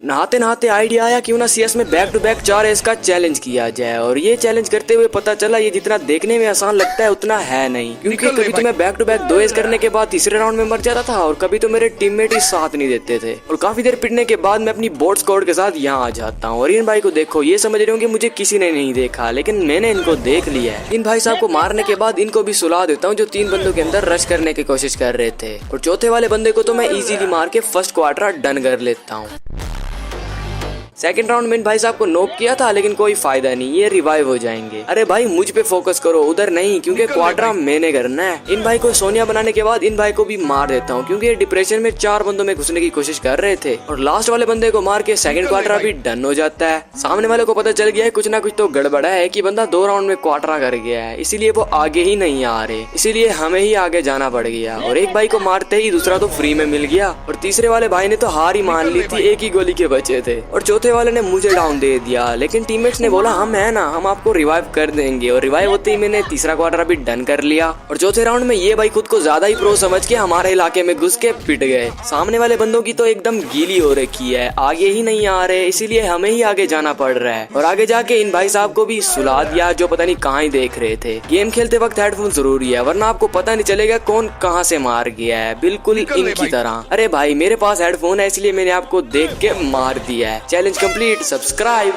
नहाते नहाते आइडिया आया क्यों ना सीएस में बैक टू बैक 4 एस का चैलेंज किया जाए। और ये चैलेंज करते हुए पता चला ये जितना देखने में आसान लगता है उतना है नहीं, क्योंकि कभी तो मैं बैक टू बैक 2 एस करने के बाद तीसरे राउंड में मर जाता था और कभी तो मेरे टीममेट ही साथ नहीं देते थे। और काफी देर पिटने के बाद मैं अपनी बोट स्क्वाड के साथ यहाँ आ जाता हूँ। और इन भाई को देखो, ये समझ रहे हो कि मुझे किसी ने नहीं देखा, लेकिन मैंने इनको देख लिया है। इन भाई साहब को मारने के बाद इनको भी सुला देता हूँ जो 3 बंदों के अंदर रश करने की कोशिश कर रहे थे। और चौथे वाले बंदे को तो मैं इजीली मार के फर्स्ट क्वार्टर डन कर लेता हूँ। सेकंड राउंड में इन भाई साहब को नॉक किया था, लेकिन कोई फायदा नहीं, ये रिवाइव हो जाएंगे। अरे भाई मुझ पे फोकस करो, उधर नहीं, क्योंकि क्वाड्रा मैंने करना है। इन भाई को सोनिया बनाने के बाद इन भाई को भी मार देता हूँ, क्योंकि ये डिप्रेशन में 4 बंदों में घुसने की कोशिश कर रहे थे। और लास्ट वाले बंदे को मार के सेकंड क्वाड्रा भी डन हो जाता है। सामने वाले को पता चल गया है कुछ ना कुछ तो गड़बड़ा है कि बंदा 2 राउंड में क्वाड्रा कर गया है, इसीलिए वो आगे ही नहीं आ रहे, इसीलिए हमें ही आगे जाना पड़ गया। और एक भाई को मारते ही दूसरा तो फ्री में मिल गया, और तीसरे वाले भाई ने तो हार ही मान ली थी, एक ही गोली के बचे थे। और चौथे वाले ने मुझे डाउन दे दिया, लेकिन टीममेट्स ने बोला हम है ना, हम आपको रिवाइव कर देंगे। और रिवाइव होते ही मैंने तीसरा क्वार्टर भी डन कर लिया। और चौथे राउंड में ये भाई खुद को ज्यादा ही प्रो समझ के हमारे इलाके में घुस के पिट गए। सामने वाले बंदों की तो एकदम गीली हो रखी है, आगे ही नहीं आ रहे, इसीलिए हमें ही आगे जाना पड़ रहा है। और आगे जाके इन भाई साहब को भी सुला दिया जो पता नहीं कहाँ ही देख रहे थे। गेम खेलते वक्त हेडफोन जरूरी है, वरना आपको पता नहीं चलेगा कौन कहाँ से मार गया है, बिल्कुल इनकी तरह। अरे भाई मेरे पास हेडफोन है, इसलिए मैंने आपको देख के मार दिया है। Challenge complete, subscribe.